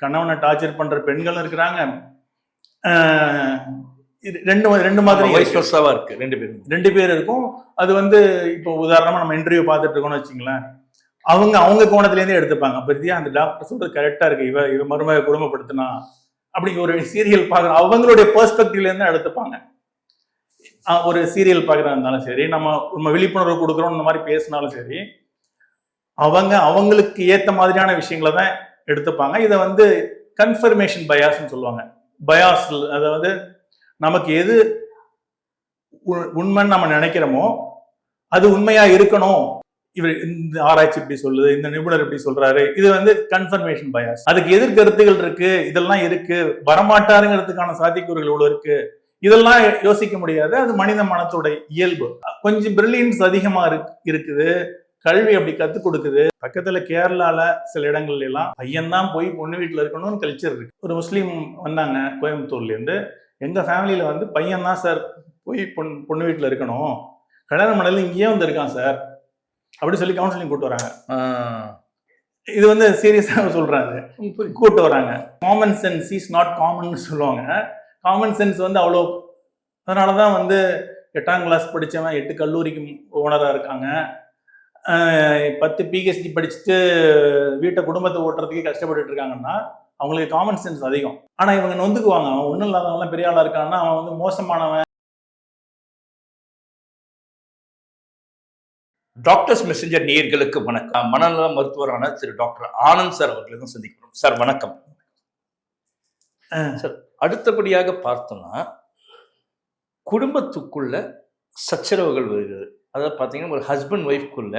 கணவனை டார்ச்சர் பண்ற பெண்களும் இருக்கிறாங்க. ரெண்டு மாதிரி இருக்கு. ரெண்டு பேர் இருக்கும். அது வந்து இப்போ உதாரணமா நம்ம இன்டர்வியூ பார்த்துட்டு இருக்கோம்னு வச்சுங்களேன், அவங்க கோணத்திலேருந்தே எடுத்துப்பாங்க. பத்தியா அந்த டாக்டர் சொல்றது கரெக்டா இருக்கு, இவ மருமக குடும்பப்படுத்தினா அப்படி ஒரு சீரியல் பார்க்குற அவங்களுடைய பெர்ஸ்பெக்டிவ்ல இருந்து எடுத்துப்பாங்க. ஒரு சீரியல் பார்க்குறதா இருந்தாலும் சரி, நம்ம விழிப்புணர்வு கொடுக்குறோம் இந்த மாதிரி பேசினாலும் சரி, அவங்களுக்கு ஏத்த மாதிரியான விஷயங்களை தான் எடுத்துப்பாங்க. இதை வந்து கன்ஃபர்மேஷன் பயாஸ்ன்னு சொல்லுவாங்க. பயாஸ், அதாவது நமக்கு எது உண்மைன்னு நம்ம நினைக்கிறோமோ அது உண்மையா இருக்கணும். இவர் இந்த ஆராய்ச்சி இப்படி சொல்லுது, இந்த நிபுணர் இப்படி சொல்றாரு, இது வந்து கன்ஃபர்மேஷன் பயாஸ். அதுக்கு எதிர்கருத்துகள் இருக்கு, இதெல்லாம் இருக்கு, வரமாட்டாருங்கிறதுக்கான சாத்தியக்கூறுகள் இவ்வளவு இருக்கு, இதெல்லாம் யோசிக்க முடியாது. அது மனித மனத்தோட இயல்பு. கொஞ்சம் பிரில்லியன்ஸ் அதிகமா இருக்குது, கல்வி அப்படி கத்துக் கொடுக்குது. பக்கத்துல கேரளால சில இடங்கள்ல எல்லாம் பையன்தான் போய் பொண்ணு வீட்டுல இருக்கணும்னு கல்ச்சர் இருக்கு. ஒரு முஸ்லீம் வந்தாங்க கோயம்புத்தூர்ல இருந்து, எங்க ஃபேமிலியில வந்து பையன் தான் சார் போய் பொண்ணு வீட்டுல இருக்கணும், கல்யாணம் பண்ணல இங்கேயே வந்து இருக்கான் சார் அப்படி சொல்லி கவுன்சிலிங் கூட்டு வராங்க. இது வந்து சீரியஸாக சொல்றாங்க, கூட்டு வராங்க. Common sense is not common சொல்லுவாங்க. காமன் சென்ஸ் வந்து அவ்வளோ, அதனாலதான் வந்து 8ஆம் கிளாஸ் படிச்சவன் 8 கல்லூரிக்கு ஓனரா இருக்காங்க, 10 PhD படிச்சுட்டு வீட்டை குடும்பத்தை ஓட்டுறதுக்கே கஷ்டப்பட்டு இருக்காங்கன்னா அவங்களுக்கு காமன் சென்ஸ் அதிகம். ஆனா இவங்க நொந்துக்குவாங்க, அவன் ஒன்றும் இல்லாதவங்களாம் பெரிய ஆளா இருக்கான்னா அவன் வந்து மோசமானவன். டாக்டர்ஸ் மெசஞ்சர் நேயர்களுக்கு வணக்கம். மனநல மருத்துவரான திரு டாக்டர் ஆனந்த் சார் அவர்களை தான் சந்திக்கிறோம். சார் வணக்கம். சார், அடுத்தபடியாக பார்த்தோம்னா குடும்பத்துக்குள்ள சச்சரவுகள் வருகிறது. அதாவது பார்த்தீங்கன்னா ஒரு ஹஸ்பண்ட் ஒய்ஃப்குள்ள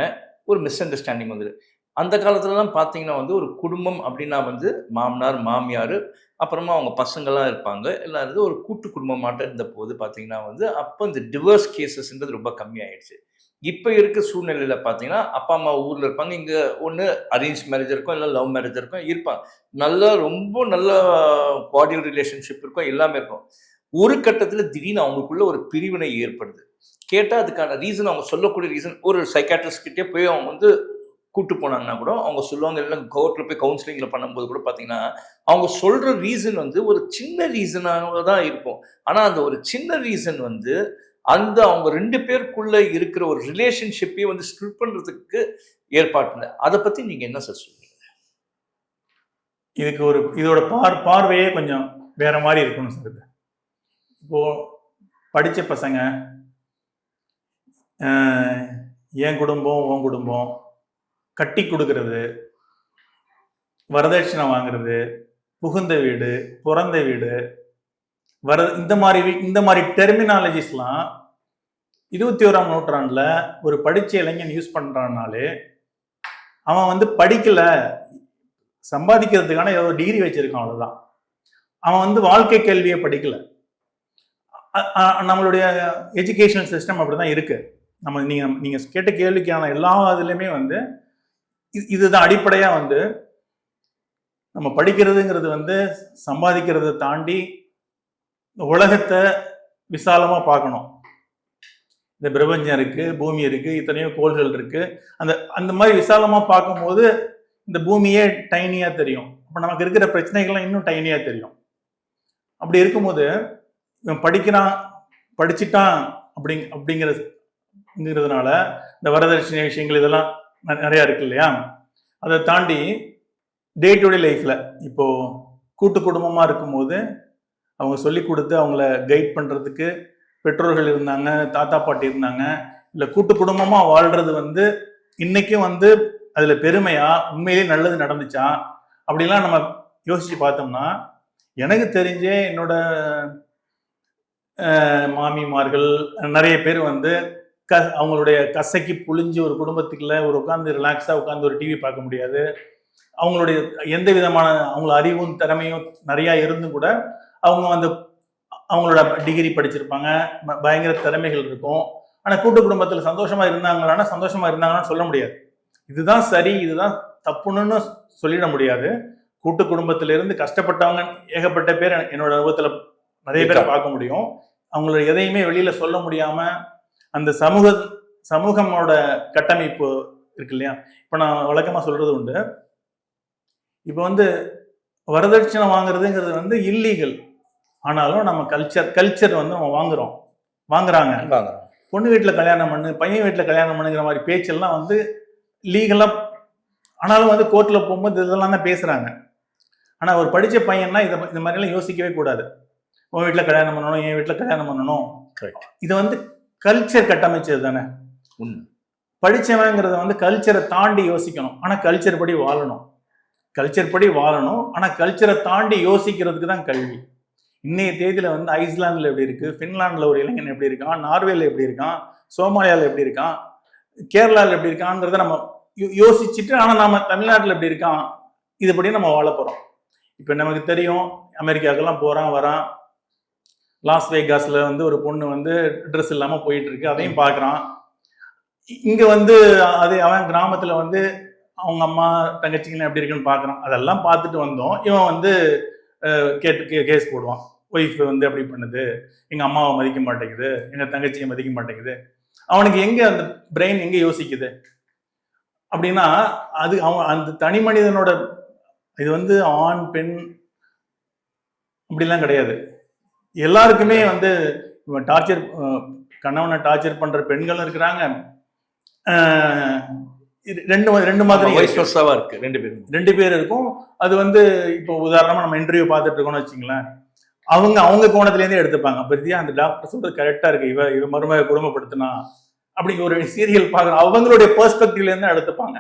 ஒரு மிஸ் அண்டர்ஸ்டாண்டிங் வந்துடுது. அந்த காலத்துலலாம் பார்த்தீங்கன்னா வந்து ஒரு குடும்பம் அப்படின்னா வந்து மாமனார் மாமியார் அப்புறமா அவங்க பசங்கள்லாம் இருப்பாங்க, எல்லாம் இருந்து ஒரு கூட்டு குடும்பமாட்டம் இருந்த போது பார்த்தீங்கன்னா வந்து அப்போ இந்த டிவோர்ஸ் கேசஸ்ன்றது ரொம்ப கம்மியாயிடுச்சு. இப்போ இருக்க சூழ்நிலையில் பார்த்தீங்கன்னா அப்பா அம்மா ஊரில் இருப்பாங்க, இங்கே ஒன்று அரேஞ்ச் மேரேஜ் இருக்கும், இல்லை லவ் மேரேஜ் இருக்கும், இருப்பாங்க. ரொம்ப நல்ல கார்டியல் ரிலேஷன்ஷிப் இருக்கும், எல்லாமே இருக்கும். ஒரு கட்டத்தில் திடீர்னு அவங்களுக்குள்ள ஒரு பிரிவினை ஏற்படுது. கேட்டால் அதுக்கான ரீசன், அவங்க சொல்லக்கூடிய ரீசன், ஒரு சைக்காட்ரிஸ்ட் கிட்டே போய் அவங்க வந்து கூட்டு போனாங்கன்னா கூட அவங்க சொல்லுவாங்க, இல்லை கோர்ட்டில் போய் கவுன்சிலிங்கில் பண்ணும்போது கூட பார்த்தீங்கன்னா அவங்க சொல்கிற ரீசன் வந்து ஒரு சின்ன ரீசனாக தான் இருக்கும். ஆனால் அந்த ஒரு சின்ன ரீசன் வந்து அந்த அவங்க 2 பேருக்குள்ள இருக்கிற ஒரு ரிலேஷன்ஷிப்பையும் வந்து ஸ்பிளிட் பண்றதுக்கு ஏற்பாடு. அதை பத்தி நீங்க என்ன சார் சொல்றீங்க? இதுக்கு இதோட பார்வையே கொஞ்சம் வேற மாதிரி இருக்கணும் சார். இப்போ படிச்ச பசங்க, என் குடும்பம் உன் குடும்பம், கட்டி கொடுக்கறது, வரதட்சணை வாங்குறது, புகுந்த வீடு, பிறந்த வீடு, இந்த மாதிரி டெர்மினாலஜிஸ்லாம் 21ஆம் நூற்றாண்டுல ஒரு படிச்ச இளைஞன் யூஸ் பண்றான்னாலே அவன் வந்து படிக்கல, சம்பாதிக்கிறதுக்கான ஏதோ டிகிரி வச்சிருக்கான், அவ்வளவுதான். அவன் வந்து வாழ்க்கை கேள்வியை படிக்கல. நம்மளுடைய எஜுகேஷனல் சிஸ்டம் அப்படிதான் இருக்கு. நீங்க கேட்ட கேள்விக்கான எல்லா இதுலயுமே வந்து இதுதான் அடிப்படையா வந்து நம்ம படிக்கிறதுங்கிறது வந்து சம்பாதிக்கிறத தாண்டி உலகத்தை விசாலமா பார்க்கணும். இந்த பிரபஞ்சம் இருக்கு, பூமி இருக்கு, இத்தனையோ கோள்கள் இருக்கு. அந்த மாதிரி விசாலமா பார்க்கும்போது இந்த பூமியே டைனியா தெரியும். அப்ப நமக்கு இருக்கிற பிரச்சனைகள்லாம் இன்னும் டைனியா தெரியும். அப்படி இருக்கும்போது இவன் படிச்சுட்டான் அப்படிங்கிறதுனால இந்த வரதட்சணை விஷயங்கள் இதெல்லாம் நிறைய இருக்கு இல்லையா? அதை தாண்டி டே டு டே லைஃப்ல இப்போ கூட்டு குடும்பமா இருக்கும்போது அவங்க சொல்லி கொடுத்து அவங்கள கைட் பண்றதுக்கு பெற்றோர்கள் இருந்தாங்க, தாத்தா பாட்டி இருந்தாங்க. இல்லை கூட்டு குடும்பமா வாழ்றது வந்து இன்னைக்கும் வந்து அதுல பெருமையா, உண்மையிலேயே நல்லது நடந்துச்சா அப்படிலாம் நம்ம யோசிச்சு பார்த்தோம்னா, எனக்கு தெரிஞ்சே என்னோட மாமிமார்கள் நிறைய பேர் வந்து அவங்களுடைய கசைக்கு புழிஞ்சு ஒரு குடும்பத்துக்குள்ள ஒரு உட்காந்து ரிலாக்ஸா உட்காந்து ஒரு டிவி பார்க்க முடியாது. அவங்களுடைய எந்த விதமான அவங்கள அறிவும் திறமையும் நிறைய இருந்தும் கூட அவங்க அவங்களோட டிகிரி படிச்சிருப்பாங்க, பயங்கர திறமைகள் இருக்கும். ஆனா கூட்டு குடும்பத்துல சந்தோஷமா இருந்தாங்கன்னு சொல்ல முடியாது. இதுதான் சரி, இதுதான் தப்புன்னு சொல்லிட முடியாது. கூட்டு குடும்பத்தில இருந்து கஷ்டப்பட்டவங்க ஏகப்பட்ட பேர் என்னோட அனுபவத்துல நிறைய பேரை பார்க்க முடியும். அவங்களோட எதையுமே வெளியில சொல்ல முடியாம அந்த சமூகமோட கட்டமைப்பு இருக்கு இல்லையா? இப்ப நான் வழக்கமா சொல்றது உண்டு. இப்ப வந்து வரதட்சணை வாங்குறதுங்கிறது வந்து இல்லீகல். ஆனாலும் நம்ம கல்ச்சர் வந்து நம்ம வாங்குறாங்க. பொண்ணு வீட்டில் கல்யாணம் பண்ணு, பையன் வீட்டில் கல்யாணம் பண்ணுங்கிற மாதிரி பேச்செல்லாம் வந்து லீகலா. ஆனாலும் வந்து கோர்ட்ல போகும்போது இதெல்லாம் தான் பேசுறாங்க. ஆனா ஒரு படிச்ச பையன்னா இந்த மாதிரி எல்லாம் யோசிக்கவே கூடாது. உன் வீட்டில் கல்யாணம் பண்ணணும், என் வீட்டில் கல்யாணம் பண்ணணும். இது வந்து கல்ச்சர் கட்டமைச்சது தானே. படிச்சவங்கிறத வந்து கல்ச்சரை தாண்டி யோசிக்கணும். ஆனா கல்ச்சர் படி வாழணும். ஆனா கல்ச்சரை தாண்டி யோசிக்கிறதுக்கு தான் கல்வி. இன்னைய தேதியில வந்து ஐஸ்லாந்துல எப்படி இருக்கு, பின்லாந்துல ஒரு இளைஞன் எப்படி இருக்கான், நார்வேல எப்படி இருக்கான், சோமாலியால எப்படி இருக்கான், கேரளால எப்படி இருக்காங்கிறத நம்ம யோசிச்சுட்டு, ஆனா நம்ம தமிழ்நாட்டில் எப்படி இருக்கான் இதுபடி நம்ம வாழ போறோம். இப்ப நமக்கு தெரியும், அமெரிக்காவுக்கெல்லாம் போறான் வரான், லாஸ் வேகாஸ்ல வந்து ஒரு பொண்ணு வந்து ட்ரெஸ் இல்லாம போயிட்டு இருக்கு, அதையும் பாக்குறான். இங்க வந்து அதே அவன் கிராமத்துல வந்து அவங்க அம்மா தங்கச்சிங்கெல்லாம் எப்படி இருக்குன்னு பாக்குறான். அதெல்லாம் பார்த்துட்டு வந்தோம். இவன் வந்து கேஸ் போடுவான். ஒய்ஃப் வந்து அப்படி பண்ணுது, எங்க அம்மாவை மதிக்க மாட்டேங்குது, எங்க தங்கச்சியை மதிக்க மாட்டேங்குது. அவனுக்கு எங்க அந்த பிரெயின் எங்க யோசிக்குது அப்படின்னா, அது அவன் அந்த தனி மனிதனோட இது வந்து ஆண் பெண் அப்படிலாம் கிடையாது. எல்லாருக்குமே வந்து டார்ச்சர், கணவனை டார்ச்சர் பண்ற பெண்களும் இருக்கிறாங்க. ரெண்டு மாதிரி இருக்கு. ரெண்டு பேர் இருக்கும். அது வந்து இப்போ உதாரணமா நம்ம இன்டர்வியூ பார்த்துட்டு இருக்கோம்னு வச்சுங்களேன், அவங்க கோணத்திலேருந்தே எடுத்துப்பாங்க. அப்ப அந்த டாக்டர் சொல்றது கரெக்டா இருக்கு, இவ மருமக குடும்பப்படுத்தினா அப்படி ஒரு சீரியல் பாக்குற அவங்களுடைய பெர்ஸ்பெக்டிவ்ல இருந்து எடுத்துப்பாங்க.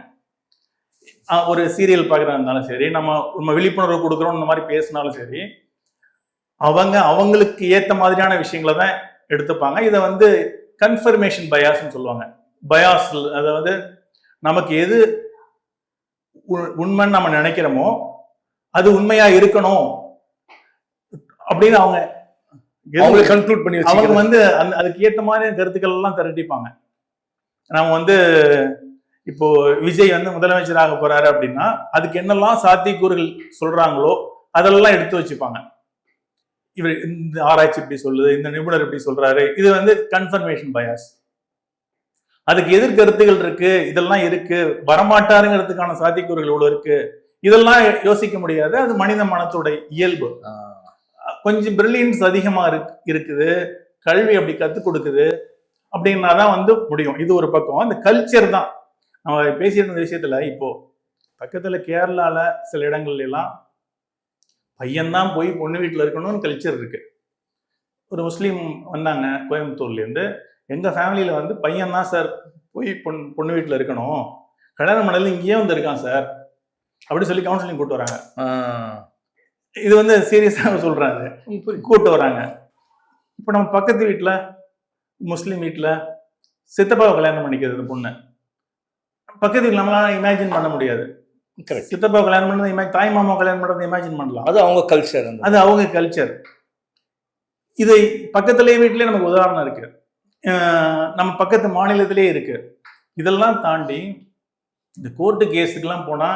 ஒரு சீரியல் பாக்குறதா இருந்தாலும் சரி, நம்ம விழிப்புணர்வு கொடுக்குறோம் இந்த மாதிரி பேசினாலும் சரி, அவங்களுக்கு ஏத்த மாதிரியான விஷயங்களை தான் எடுத்துப்பாங்க. இதை வந்து கன்ஃபர்மேஷன் பயாஸ்ன்னு சொல்லுவாங்க. பயாஸ், அதாவது நமக்கு எது உண்மைன்னு நம்ம நினைக்கிறோமோ அது உண்மையா இருக்கணும் அப்படின்னு அவங்க கன்க்ளூட் பண்ணி அவங்க வந்து அதுக்கு ஏற்ற மாதிரி கருத்துக்கள் எல்லாம் திரட்டிப்பாங்க. நம்ம வந்து இப்போ விஜய் வந்து முதலமைச்சராக போறாரு அப்படின்னா அதுக்கு என்னெல்லாம் சாத்தியக்கூறுகள் சொல்றாங்களோ அதெல்லாம் எடுத்து வச்சுப்பாங்க. இவர் இந்த ஆராய்ச்சி இப்படி சொல்லுது, இந்த நிபுணர் இப்படி சொல்றாரு, இது வந்து கன்ஃபர்மேஷன் பயாஸ். அதுக்கு எதிர்கருத்துகள் இருக்கு, இதெல்லாம் இருக்கு, வரமாட்டாருங்கிறதுக்கான சாத்தியக்கூறுகள் இவ்வளவு இருக்கு, இதெல்லாம் யோசிக்க முடியாது. அது மனித மனத்தோட இயல்பு. கொஞ்சம் பிரில்லியன்ஸ் அதிகமா இருக்குது, கல்வி அப்படி கத்துக் கொடுக்குது அப்படின்னாதான் வந்து முடியும். இது ஒரு பக்கம். அந்த கல்ச்சர் தான் நம்ம பேசிட்டு இருந்த விஷயத்துல. இப்போ பக்கத்துல கேரளால சில இடங்கள்ல எல்லாம் பையன்தான் போய் பொண்ணு வீட்டுல இருக்கணும்னு கல்ச்சர் இருக்கு. ஒரு முஸ்லீம் வந்தாங்க கோயம்புத்தூர்ல இருந்து, எங்க ஃபேமிலியில வந்து பையன் தான் சார் போய் பொண்ணு வீட்டுல இருக்கணும், கல்யாணம் பண்ணல இங்கேயே வந்து இருக்கான் சார் அப்படி சொல்லி கவுன்சிலிங் கூட்டு வராங்க. இது வந்து சீரியஸாக சொல்றாங்க, கூட்டு வராங்க. இப்ப நம்ம பக்கத்து வீட்டுல முஸ்லீம் வீட்டுல சித்தப்பாவை கல்யாணம் பண்ணிக்கிறது பொண்ணு, பக்கத்து வீட்டுல நம்மளால இமேஜின் பண்ண முடியாது. சித்தப்பா கல்யாணம் பண்ணது, தாய் மாமா கல்யாணம் பண்றது இமேஜின் பண்ணலாம். அது அவங்க கல்ச்சர், அது அவங்க கல்ச்சர். இது பக்கத்துலேயே வீட்டிலேயே நமக்கு உதாரணம் இருக்கு, நம்ம பக்கத்து மாநிலத்திலேயே இருக்கு. இதெல்லாம் தாண்டி இந்த கோர்ட்டு கேஸுக்கெல்லாம் போனா,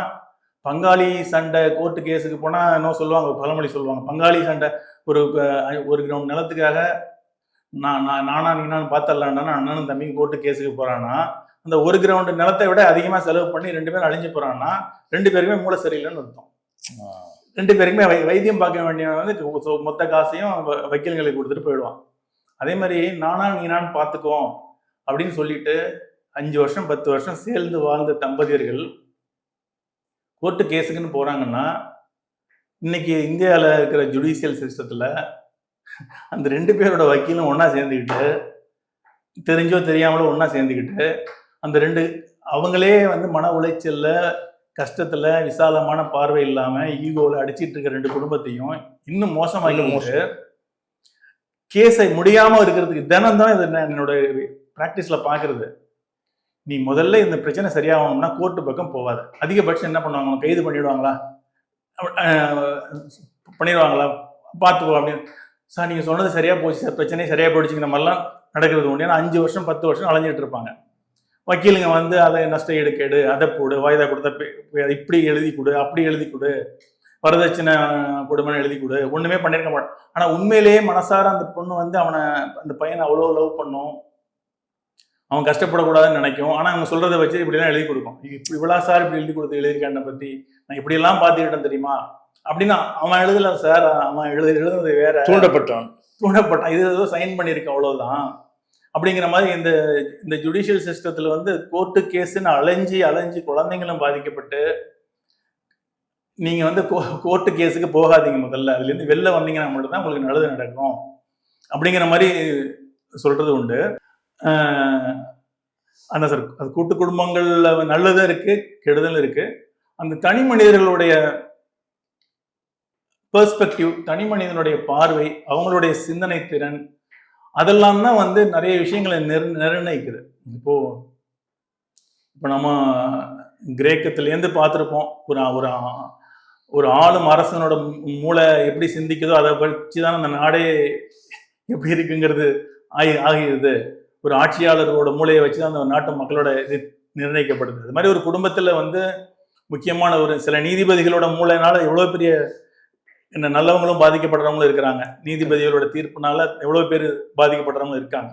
பங்காளி சண்டை கோர்ட்டு கேஸுக்கு போனா என்ன சொல்லுவாங்க, பழமொழி சொல்லுவாங்க, பங்காளி சண்டை ஒரு கிரவுண்ட் நிலத்துக்காக நானா நீனான்னு பார்த்தரலான்னா அண்ணனும் தம்பி கோர்ட்டு கேஸுக்கு போறான்னா, அந்த ஒரு கிரவுண்ட் நிலத்தை விட அதிகமா செலவு பண்ணி 2 பேரும் அழிஞ்சு போறான்னா 2 பேருமே மூளை சரியில்லைன்னு அர்த்தம். 2 பேருக்குமே வைத்தியம் பார்க்க வேண்டிய வந்து மொத்த காசையும் வக்கீல்களுக்கு கொடுத்துட்டு போயிடுவான். அதே மாதிரி நானா நீனான்னு பார்த்துக்குவோம் அப்படின்னு சொல்லிட்டு 5 வருஷம் 10 வருஷம் சேர்ந்து வாழ்ந்த தம்பதியர்கள் கோர்ட்டு கேஸுக்குன்னு போறாங்கன்னா, இன்னைக்கு இந்தியாவில் இருக்கிற ஜுடிஷியல் சிஸ்டத்துல அந்த 2 பேரோட வக்கீலும் ஒன்னா சேர்ந்துக்கிட்டு, தெரிஞ்சோ தெரியாமலோ ஒன்னா சேர்ந்துக்கிட்டு, அந்த 2 அவங்களே வந்து மன உளைச்சல்ல கஷ்டத்துல விசாலமான பார்வை இல்லாம ஈகோவில் அடிச்சிட்டு இருக்க 2 குடும்பத்தையும் இன்னும் மோசமாக்கி கேஸை முடியாம இருக்கிறதுக்கு தினம் தான் இது என்னோட பிராக்டிஸ்ல பாக்குறது. நீ முதல்ல இந்த பிரச்சனை சரியாகணும்னா கோர்ட்டு பக்கம் போவாது. அதிகபட்சம் என்ன பண்ணுவாங்க, கைது பண்ணிடுவாங்களா பார்த்துக்கோ அப்படின்னு. சார் நீங்க சொன்னது சரியா போச்சு சார், பிரச்சனையே சரியா போயிடுச்சுங்கிற மாதிரிலாம் நடக்கிறது உண்டு. ஏன்னா 5 வருஷம் 10 வருஷம் அலைஞ்சிட்டு இருப்பாங்க. வக்கீலுங்க வந்து அதை நஷ்ட ஈடு கேடு, அதை போடு, வாய்தா கொடுத்த இப்படி எழுதி கொடு, அப்படி எழுதி கொடு, வரதட்சணை கொடுமைன்னு எழுதி கொடு, ஒண்ணுமே பண்ணிருக்க மாட்டான். ஆனா உண்மையிலேயே மனசார அந்த பொண்ணு வந்து அந்த பையனை அவ்வளோ லவ் பண்ணும், அவன் கஷ்டப்படக்கூடாதுன்னு நினைக்கும். ஆனா அவங்க சொல்றதை வச்சு இப்படிலாம் எழுதி கொடுக்கும். இப்படி இவ்வளோ சார் இப்படி எழுதி கொடுத்து எழுதியிருக்கேன் பத்தி நான் இப்படியெல்லாம் பார்த்துக்கிட்டேன் தெரியுமா அப்படின்னா அவன் எழுதல சார், அவன் எழுதுனது வேற, தூண்டப்பட்டான், இது ஏதோ சைன் பண்ணியிருக்கேன் அவ்வளவுதான் அப்படிங்கிற மாதிரி. இந்த இந்த ஜுடிஷியல் சிஸ்டத்துல வந்து கோர்ட்டு கேஸ்ன்னு அலைஞ்சி குழந்தைங்களும் பாதிக்கப்பட்டு, நீங்க வந்து கோர்ட்டு கேஸுக்கு போகாதீங்க, முதல்ல அதுல இருந்து வெளில வந்தீங்கன்னா மட்டும்தான் உங்களுக்கு நல்லது நடக்கும் அப்படிங்கிற மாதிரி சொல்றது உண்டு. அந்த சார், அது கூட்டு குடும்பங்கள்ல நல்லதும் இருக்கு, கெடுதலும் இருக்கு. அந்த தனி மனிதர்களுடைய பெர்ஸ்பெக்டிவ், தனி மனிதனுடைய பார்வை, அவங்களுடைய சிந்தனை திறன், அதெல்லாம் தான் வந்து நிறைய விஷயங்களை நிர்ணயிக்குது. இப்போ நம்ம கிரேக்கத்திலேருந்து பார்த்துருப்போம், ஒரு ஒரு ஆளும் அரசனோட மூளை எப்படி சிந்திக்குதோ அதை வச்சுதான் அந்த நாடே எப்படி இருக்குங்கிறது ஆகிடுது. ஒரு ஆட்சியாளரோட மூளையை வச்சுதான் அந்த நாட்டு மக்களோட இது நிர்ணயிக்கப்படுது. அது மாதிரி ஒரு குடும்பத்துல வந்து முக்கியமான ஒரு சில நீதிபதிகளோட மூளைனால எவ்வளவு பெரிய நல்லவங்களும் பாதிக்கப்படுறவங்களும் இருக்கிறாங்க. நீதிபதிகளோட தீர்ப்புனால எவ்வளவு பேர் பாதிக்கப்படுறவங்களும் இருக்காங்க.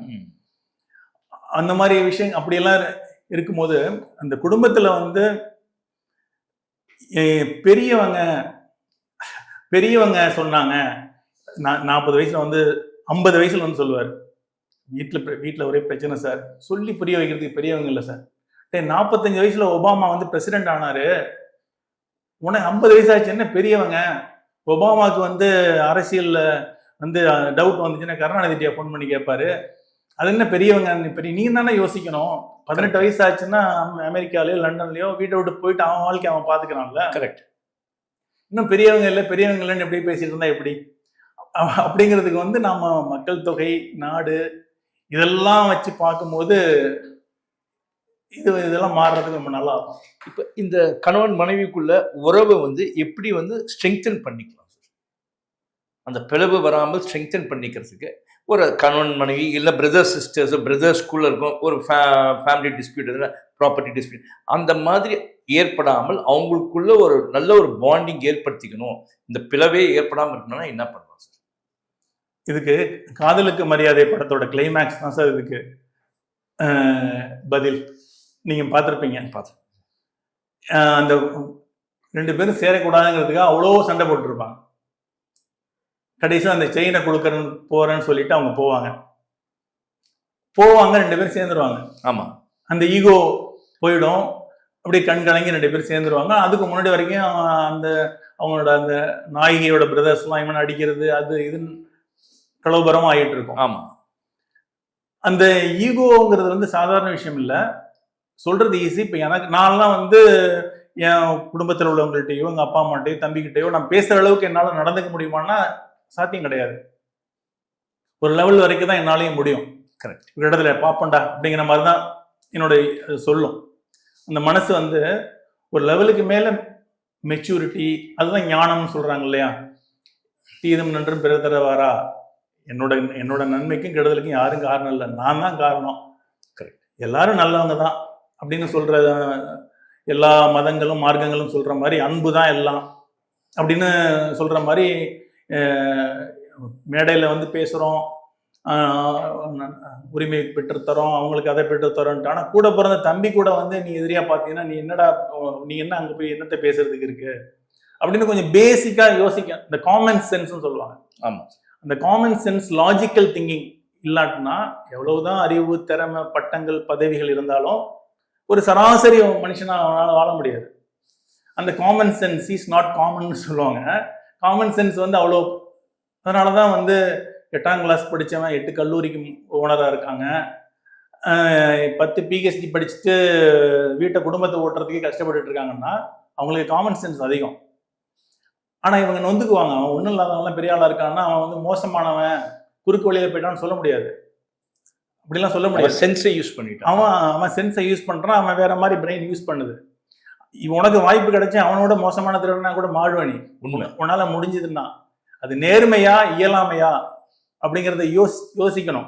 அந்த மாதிரி விஷயம் அப்படியெல்லாம் இருக்கும்போது அந்த குடும்பத்துல வந்து பெரியவங்க சொன்னாங்க, 40 வயசுல வந்து 50 வயசுல வந்து சொல்லுவார், வீட்டுல ஒரே பிரச்சனை சார், சொல்லி புரிய வைக்கிறதுக்கு பெரியவங்க இல்லை சார். 45 வயசுல ஒபாமா வந்து பிரசிடென்ட் ஆனாரு, உனக்கு 50 வயசாச்சு, என்ன பெரியவங்க? ஒபாமாவுக்கு வந்து அரசியல்ல வந்து டவுட் வந்துச்சுன்னா கருணாநிதியை ஃபோன் பண்ணி கேட்பாரு, அது என்ன பெரியவங்க? நீ தானே யோசிக்கணும். 18 வயசு ஆச்சுன்னா அமெரிக்காலயோ லண்டன்லயோ வீட்டை விட்டு போயிட்டு அவன் வாழ்க்கை அவன் பாத்துக்கிறான்ல. கரெக்ட். இன்னும் பெரியவங்க இல்லைன்னு எப்படி பேசிட்டு இருந்தா எப்படி? அப்படிங்கிறதுக்கு வந்து நாம மக்கள் தொகை, நாடு, இதெல்லாம் வச்சு பார்க்கும்போது இதெல்லாம் மாறுறதுக்கு ரொம்ப நல்லா இருக்கும். இப்ப இந்த கணவன் மனைவிக்குள்ள உறவை வந்து எப்படி வந்து ஸ்ட்ரெங்தன் பண்ணிக்கலாம் சார்? அந்த பிளவு வராமல் ஸ்ட்ரெங்தன் பண்ணிக்கிறதுக்கு ஒரு கணவன் மனைவி இல்லை பிரதர்ஸ் சிஸ்டர்ஸ், பிரதர்ஸ்குள்ள இருக்கும் ஒரு ஃபேமிலி டிஸ்பியூட், ப்ராப்பர்ட்டி டிஸ்பியூட், அந்த மாதிரி ஏற்படாமல் அவங்களுக்குள்ள ஒரு நல்ல ஒரு பாண்டிங் ஏற்படுத்திக்கணும், இந்த பிளவே ஏற்படாமல் இருக்கணும்னா என்ன பண்ணலாம் சார்? இதுக்கு காதலுக்கு மரியாதை படத்தோட கிளைமேக்ஸ் தான் சார் இதுக்கு பதில். நீங்க பார்த்துருப்பீங்க. அந்த 2 பேரும் சேரக்கூடாதுங்கிறதுக்காக அவ்வளோ சண்டை போட்டுருப்பாங்க. கடைசியாக அந்த செயினை கொடுக்கறேன்னு போறேன்னு சொல்லிட்டு அவங்க போவாங்க, 2 பேரும் சேர்ந்துருவாங்க. ஆமா, அந்த ஈகோ போயிடும், அப்படியே கண் கலங்கி 2 பேரும் சேர்ந்துருவாங்க. அதுக்கு முன்னாடி வரைக்கும் அந்த அவங்களோட அந்த நாயகியோட பிரதர்ஸ்லாம் இவன் அடிக்கிறது அது இதுன்னு கலோபரமா ஆகிட்டு இருக்கும். ஆமா, அந்த ஈகோங்கிறது வந்து சாதாரண விஷயம் இல்லை, சொல்றது ஈஸி. இப்போ நான்லாம் வந்து என் குடும்பத்தில் உள்ளவங்கள்ட்டையோ எங்கள் அப்பா அம்மாட்டையோ தம்பிக்கிட்டையோ நான் பேசுகிற அளவுக்கு என்னால் நடந்துக்க முடியுமான்னா சாத்தியம் கிடையாது. ஒரு லெவல் வரைக்கும் தான் என்னாலையும் முடியும். கரெக்ட். ஒரு இடத்துல பாப்பண்டா அப்படிங்கிற மாதிரி தான் என்னோட சொல்லும். அந்த மனசு வந்து ஒரு லெவலுக்கு மேலே மெச்சூரிட்டி, அதுதான் ஞானம்னு சொல்கிறாங்க இல்லையா? தீதும் நன்றும் பிறர் தரவாரா, என்னோட நன்மைக்கும் கெடுதலுக்கும் யாரும் காரணம் இல்லை, நான் தான் காரணம். கரெக்ட். எல்லாரும் நல்லவங்க தான் அப்படின்னு சொல்ற எல்லா மதங்களும் மார்க்கங்களும் சொல்ற மாதிரி அன்பு தான் எல்லாம் அப்படின்னு சொல்ற மாதிரி மேடையில் வந்து பேசுகிறோம், உரிமை பெற்றுத்தரோம், அவங்களுக்கு அதை பெற்றுத்தரோன்ட்டு. ஆனால் கூட பிறந்த தம்பி கூட வந்து நீ எதிரியா பார்த்தீங்கன்னா நீ என்ன அங்கே போய் என்னத்தை பேசுறதுக்கு இருக்கு அப்படின்னு கொஞ்சம் பேசிக்காக யோசிக்க, இந்த காமன் சென்ஸ்ன்னு சொல்லுவாங்க. ஆமாம், அந்த காமன் சென்ஸ், லாஜிக்கல் திங்கிங் இல்லாட்டினா எவ்வளவுதான் அறிவு, திறமை, பட்டங்கள், பதவிகள் இருந்தாலும் ஒரு சராசரி மனுஷனா அவனால் வாழ முடியாது. அந்த common sense is not common சொல்லுவாங்க. காமன் சென்ஸ் வந்து அவ்வளோ, அதனால தான் வந்து 8ஆம் கிளாஸ் படித்தவன் 8 கல்லூரிக்கு ஓனராக இருக்காங்க, 10 PhD படிச்சுட்டு வீட்டை குடும்பத்தை ஓட்டுறதுக்கே கஷ்டப்பட்டுட்டு இருக்காங்கன்னா அவங்களுக்கு காமன் சென்ஸ் அதிகம். ஆனால் இவங்க நொந்துக்குவாங்க, அவன் ஒன்றும் இல்லாதவங்களாம் பெரிய ஆளாக இருக்கான்னா அவன் வந்து மோசமானவன், குறுக்கு வழியில் போயிட்டான்னு சொல்ல முடியாது. அப்படிலாம் சொல்ல முடியாது. சென்ஸை யூஸ் பண்ணிட்டான், அவன் சென்ஸை யூஸ் பண்ணுறான், அவன் வேற மாதிரி பிரெயின் யூஸ் பண்ணுது. உனக்கு வாய்ப்பு கிடைச்சி அவனோட மோசமான திருடனா கூட மாழ்வனி உன்னால முடிஞ்சதுன்னா அது நேர்மையா இயலாமையா அப்படிங்கிறத யோசிக்கணும்.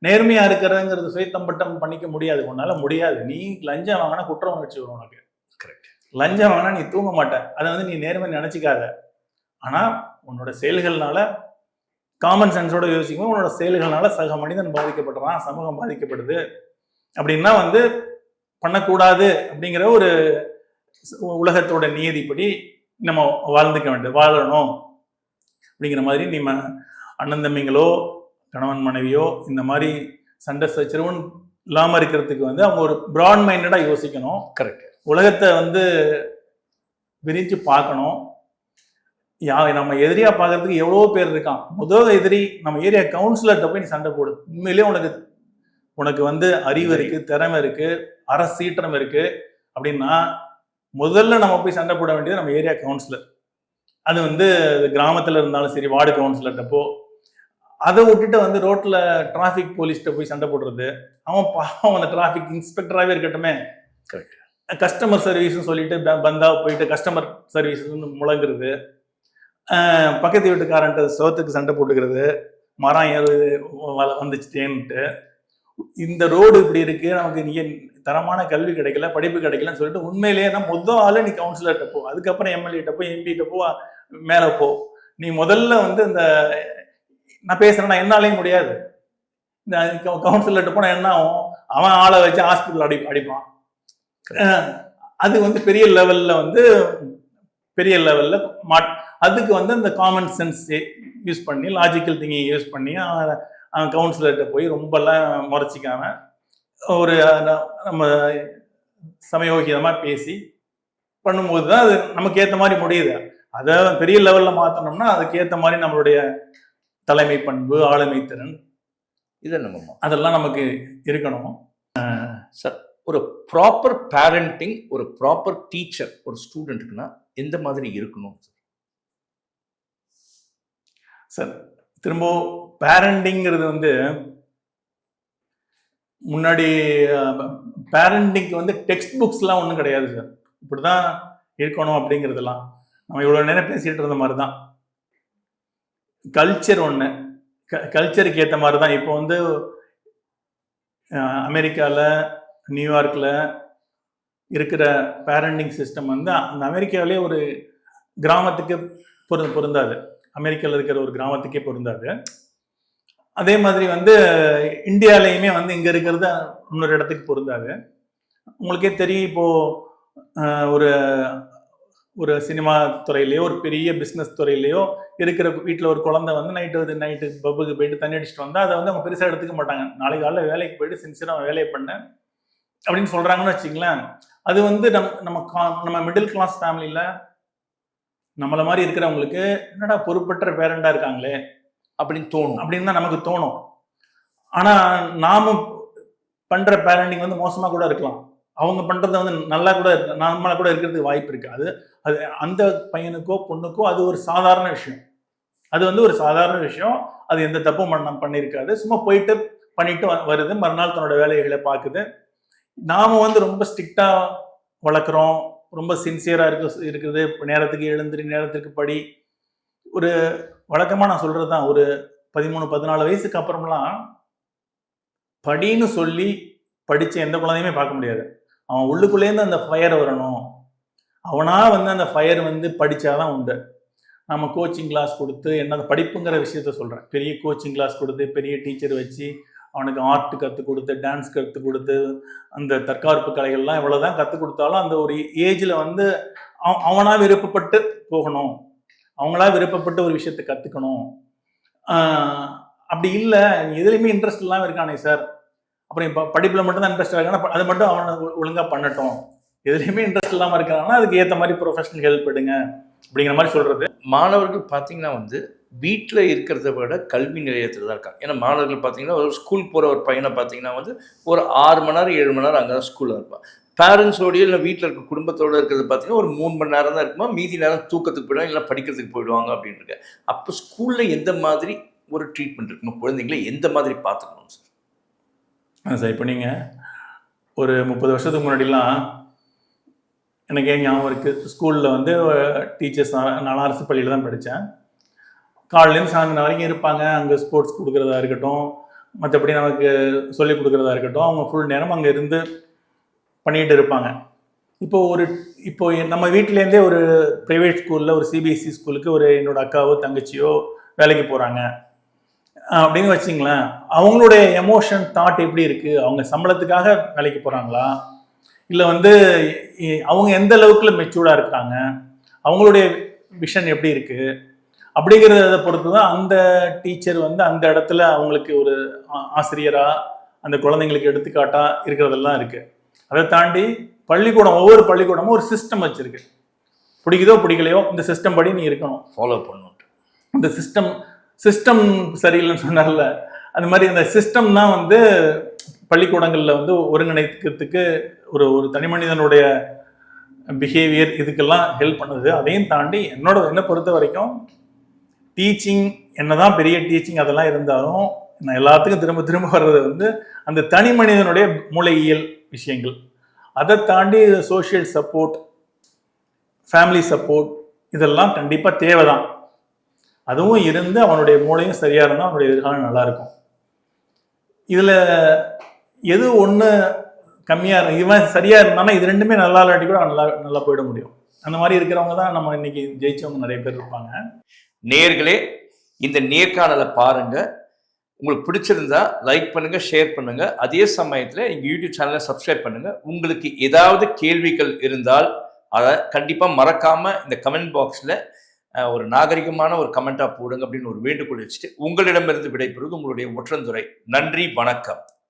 நேர்மையா இருக்கிறதுங்கிறது சுயத்தம்பட்டம் பண்ணிக்க முடியாது, உன்னால முடியாது. நீ லஞ்சம் வாங்கினா குற்ற உணர்ச்சி வரும் உனக்கு. கரெக்ட். லஞ்சம் வாங்கினா நீ தூங்க மாட்ட, அதை வந்து நீ நேர்மை நினைச்சிக்காத. ஆனா உன்னோட செயல்கள்னால, காமன் சென்ஸோட யோசிக்கும், உன்னோட செயல்கள்னால சக மனிதன் பாதிக்கப்படுறான், சமூகம் பாதிக்கப்படுது அப்படின்னா வந்து பண்ணக்கூடாது அப்படிங்கிற ஒரு உலகத்தோட நியதிப்படி நம்ம வாழ்ந்துக்க வேண்டியது, வாழணும் அப்படிங்கிற மாதிரி நீ அண்ணன் தம்பிங்களோ கணவன் மனைவியோ இந்த மாதிரி சண்டை சச்சரவுன்னு இல்லாமல் இருக்கிறதுக்கு வந்து அவங்க ஒரு ப்ராட் மைண்டடாக யோசிக்கணும். கரெக்ட். உலகத்தை வந்து விரிஞ்சு பார்க்கணும். நம்ம எதிரியா பார்க்கறதுக்கு எவ்வளோ பேர் இருக்கான். முதல் எதிரி நம்ம ஏரியா கவுன்சிலர்கிட்ட போய் நீ சண்டை போடு. உண்மையிலேயே உனக்கு வந்து அறிவு இருக்கு, திறமை இருக்கு, அரசீற்றம் இருக்கு அப்படின்னா முதல்ல நம்ம போய் சண்டை போட வேண்டியது நம்ம ஏரியா கவுன்சிலர். அது வந்து கிராமத்துல இருந்தாலும் சரி, வார்டு கவுன்சிலர்கிட்ட போ. அதை விட்டுட்டு வந்து ரோட்ல டிராஃபிக் போலீஸ்கிட்ட போய் சண்டை போடுறது, அவன் பாவம் அந்த டிராஃபிக் இன்ஸ்பெக்டராகவே இருக்கட்டுமே. கரெக்ட். கஸ்டமர் சர்வீஸ்ன்னு சொல்லிட்டு பந்தா போயிட்டு கஸ்டமர் சர்வீஸ்ன்னு முழங்குறது, பக்கத்து வீட்டுக்காரன்ட்டு சோத்துக்கு சண்டை போட்டுக்கிறது, மரம் ஏறு வந்துச்சுட்டேன்ட்டு, இந்த ரோடு இப்படி இருக்கு, நமக்கு நீ தரமான கல்வி கிடைக்கல, படிப்பு கிடைக்கலன்னு சொல்லிட்டு உண்மையிலேயே தான் முதல் ஆளு நீ கவுன்சிலர்கிட்ட போ, அதுக்கப்புறம் எம்எல்ஏட்ட போ, எம்பிகிட்ட போ, மேலே போ. நீ முதல்ல வந்து இந்த நான் பேசுறேன்னா என்னாலையும் முடியாது. இந்த கவுன்சிலர்கிட்ட போனா என்ன ஆகும், அவன் ஆளை வச்சு ஹாஸ்பிட்டல் அடிப்பான். அது வந்து பெரிய லெவல்ல அதுக்கு வந்து இந்த காமன் சென்ஸ் யூஸ் பண்ணி, லாஜிக்கல் திங்கிங் யூஸ் பண்ணி அவன் கவுன்சிலர்கிட்ட போய் ரொம்பலாம் முறைச்சிக்காம ஒரு நம்ம சமயோகிதமாக பேசி பண்ணும்போது தான் அது நமக்கு ஏற்ற மாதிரி முடியுது. அதை பெரிய லெவலில் மாற்றணும்னா அதுக்கு ஏற்ற மாதிரி நம்மளுடைய தலைமை பண்பு, ஆளுமை திறன், அதெல்லாம் நமக்கு இருக்கணும். சார், ஒரு ப்ராப்பர் பேரண்டிங், ஒரு ப்ராப்பர் டீச்சர் ஒரு ஸ்டூடெண்ட்டுக்குன்னா எந்த மாதிரி இருக்கணும் சார்? திரும்ப பேரண்டிங்கிறது வந்து முன்னாடி பேரண்டிங்க்கு வந்து டெக்ஸ்ட் புக்ஸ்லாம் ஒன்றும் கிடையாது சார். இப்படிதான் இருக்கணும் அப்படிங்கிறதுலாம் நம்ம இவ்வளோ நேரம் பேசிட்டு இருந்த மாதிரி தான். கல்ச்சர் ஒன்று, கல்ச்சருக்கு ஏற்ற மாதிரி தான். இப்போ வந்து அமெரிக்காவில், நியூயார்க்கில் இருக்கிற பேரண்டிங் சிஸ்டம் வந்து அந்த அமெரிக்காவிலே ஒரு கிராமத்துக்கு பொருந்தாது, அமெரிக்காவில் இருக்கிற ஒரு கிராமத்துக்கே பொருந்தாது. அதே மாதிரி வந்து இந்தியாவிலையுமே வந்து இங்கே இருக்கிறது இன்னொரு இடத்துக்கு பொருந்தாது. உங்களுக்கே தெரியும், இப்போது ஒரு சினிமா துறையிலையோ ஒரு பெரிய பிஸ்னஸ் துறையிலையோ இருக்கிற வீட்டில் ஒரு குழந்தை வந்து நைட்டு பப்புக்கு போயிட்டு தண்ணி அடிச்சுட்டு வந்தால் அதை வந்து அவங்க பெருசாக எடுத்துக்க மாட்டாங்க. நாளைக்கு காலையில் வேலைக்கு போயிட்டு சின்சியராக வேலையை பண்ண அப்படின்னு சொல்கிறாங்கன்னு வச்சுங்களேன். அது வந்து நம்ம மிடில் கிளாஸ் ஃபேமிலியில் நம்மளை மாதிரி இருக்கிறவங்களுக்கு என்னடா பொறுப்பற்ற பேரண்டாக இருக்காங்களே அப்படின்னு தான் நமக்கு தோணும். ஆனால் நாம பண்ணுற பேரண்டிங் வந்து மோசமாக கூட இருக்கலாம். அவங்க பண்ணுறது வந்து நல்லா கூட நார்மலாக கூட இருக்கிறதுக்கு வாய்ப்பு இருக்குது. அது அந்த பையனுக்கோ பொண்ணுக்கோ அது ஒரு சாதாரண விஷயம். அது வந்து ஒரு சாதாரண விஷயம். அது எந்த தப்பும் பண்ணியிருக்காது. சும்மா பண்ணிட்டு வருது, மறுநாள் தன்னோட வேலைகளை பார்க்குது. நாம வந்து ரொம்ப ஸ்ட்ரிக்டாக வளர்க்குறோம், ரொம்ப சின்சியராக இருக்குது. நேரத்துக்கு எழுந்திரி, நேரத்துக்கு படி. ஒரு வழக்கமாக நான் சொல்கிறது தான், ஒரு 13-14 வயசுக்கு அப்புறம்லாம் படின்னு சொல்லி படித்த எந்த குழந்தையுமே பார்க்க முடியாது. அவன் உள்ளுக்குள்ளேருந்து அந்த ஃபயர் வரணும். அவனா வந்து அந்த ஃபயர் வந்து படித்தாதான் உண்டு. நம்ம கோச்சிங் கிளாஸ் கொடுத்து, என்ன படிப்புங்கிற விஷயத்த சொல்கிறேன், பெரிய கோச்சிங் கிளாஸ் கொடுத்து, பெரிய டீச்சர் வச்சு அவனுக்கு ஆர்ட் கற்றுக் கொடுத்து, டான்ஸ் கற்றுக் கொடுத்து, அந்த தற்காப்பு கலைகள்லாம் எவ்வளோதான் கற்றுக் கொடுத்தாலும் அந்த ஒரு ஏஜில் வந்து அவனா விருப்பப்பட்டு போகணும், அவங்களா விருப்பப்பட்டு ஒரு விஷயத்தை கற்றுக்கணும். அப்படி இல்லை, எதுலையுமே இன்ட்ரெஸ்ட் இல்லாமல் இருக்கானே சார், அப்புறம் இப்போ படிப்பில் மட்டும்தான் இன்ட்ரெஸ்ட் இருக்கானா, அது மட்டும் அவனை ஒழுங்காக பண்ணட்டும். எதுலையுமே இன்ட்ரெஸ்ட் இல்லாமல் இருக்காங்கன்னா அதுக்கு ஏற்ற மாதிரி ப்ரொஃபஷனல் ஹெல்ப் எடுங்க அப்படிங்கிற மாதிரி சொல்கிறது. மாணவர்கள் பார்த்தீங்கன்னா வந்து வீட்டில் இருக்கிறத விட கல்வி நிலையத்தில் தான் இருக்காங்க. ஏன்னா மாணவர்கள் பார்த்தீங்கன்னா ஒரு ஸ்கூல் போகிற ஒரு பையனை பார்த்தீங்கன்னா வந்து ஒரு 6 மணி நேரம் 7 மணி நேரம் அங்கே தான் ஸ்கூலில் இருப்பான். பேரண்ட்ஸோடய இல்லை வீட்டில் இருக்க குடும்பத்தோடு இருக்கிறது பார்த்தீங்கன்னா ஒரு 3 மணி நேரம் தான் இருக்குமா, மீதி நேரம் தூக்கத்துக்கு போயிடுவாங்க, இல்லை படிக்கிறதுக்கு போயிடுவாங்க அப்படின்ட்டு. அப்போ ஸ்கூலில் எந்த மாதிரி ஒரு ட்ரீட்மெண்ட் இருக்கணும், குழந்தைங்களை எந்த மாதிரி பார்த்துக்கணும் சார்? சார், இப்போ நீங்கள் ஒரு 30 வருஷத்துக்கு முன்னாடிலாம் எனக்கு ஞாபகம் இருக்குது, ஸ்கூலில் வந்து டீச்சர்ஸ், நான் அரசு பள்ளியில் தான் படித்தேன். காலையிலேருந்து சாயந்தரம் வரைக்கும் இருப்பாங்க. அங்கே ஸ்போர்ட்ஸ் கொடுக்குறதா இருக்கட்டும், மற்றபடி நமக்கு சொல்லிக் கொடுக்குறதா இருக்கட்டும், அவங்க ஃபுல் நேரம் அங்கே இருந்து பண்ணிகிட்டு இருப்பாங்க. இப்போ நம்ம வீட்டிலேருந்தே ஒரு ப்ரைவேட் ஸ்கூலில், ஒரு சிபிஎஸ்சி ஸ்கூலுக்கு என்னோட அக்காவோ தங்கச்சியோ வேலைக்கு போகிறாங்க அப்படின்னு வச்சிங்களேன். அவங்களுடைய எமோஷன் தாட் எப்படி இருக்குது? அவங்க சம்பளத்துக்காக வேலைக்கு போகிறாங்களா, இல்லை வந்து அவங்க எந்த அளவுக்குள்ள மெச்சூர்டாக இருக்காங்க, அவங்களுடைய விஷன் எப்படி இருக்கு அப்படிங்கிறத பொறுத்து தான் அந்த டீச்சர் வந்து அந்த இடத்துல அவங்களுக்கு ஒரு ஆசிரியரா அந்த குழந்தைங்களுக்கு எடுத்துக்காட்டா இருக்கிறதெல்லாம் இருக்கு. அதை தாண்டி பள்ளிக்கூடம், ஒவ்வொரு பள்ளிக்கூடமும் ஒரு சிஸ்டம் வச்சிருக்கு. பிடிக்குதோ பிடிக்கலையோ இந்த சிஸ்டம் படி நீ இருக்கணும், ஃபாலோ பண்ணணும். இந்த சிஸ்டம் சரியில்லைன்னு சொன்னார்ல, அந்த மாதிரி அந்த சிஸ்டம் தான் வந்து பள்ளிக்கூடங்களில் வந்து ஒருங்கிணைக்கிறதுக்கு ஒரு தனி மனிதனுடைய பிஹேவியர் இதுக்கெல்லாம் ஹெல்ப் பண்ணுது. அதையும் தாண்டி என்னை பொறுத்த வரைக்கும் டீச்சிங் என்னதான் பெரிய டீச்சிங் அதெல்லாம் இருந்தாலும் நான் எல்லாத்துக்கும் திரும்ப திரும்ப வர்றது வந்து அந்த தனி மனிதனுடைய மூளையியல் விஷயங்கள். அதை தாண்டி சோஷியல் சப்போர்ட், ஃபேமிலி சப்போர்ட் இதெல்லாம் கண்டிப்பாக தேவைதான். அதுவும் இருந்து அவனுடைய மூளையும் சரியாக இருந்தால் அவனுடைய எதிர்காலம் நல்லா இருக்கும். இதில் எது ஒன்று கம்மியாக இவன் சரியாக இருந்தானா இது ரெண்டுமே நல்லா இல்லாட்டி கூட நல்லா போயிட முடியும். அந்த மாதிரி இருக்கிறவங்க தான் நம்ம இன்னைக்கு ஜெயிச்சவங்க நிறைய பேர் இருப்பாங்க. நேயர்களே, இந்த நேர்காணலை பாருங்க. உங்களுக்கு பிடிச்சிருந்தா லைக் பண்ணுங்க, ஷேர் பண்ணுங்க. அதே சமயத்தில் எங்கள் யூடியூப் சேனலை சப்ஸ்கிரைப் பண்ணுங்க. உங்களுக்கு ஏதாவது கேள்விகள் இருந்தால் அதை கண்டிப்பாக மறக்காம இந்த கமெண்ட் பாக்ஸில் ஒரு நாகரிகமான ஒரு கமெண்ட்டாக போடுங்க அப்படின்னு ஒரு வேண்டுகோள் வச்சுட்டு உங்களிடமிருந்து விடைபெறுவது உங்களுடைய ஒற்றந்துரை. நன்றி, வணக்கம்.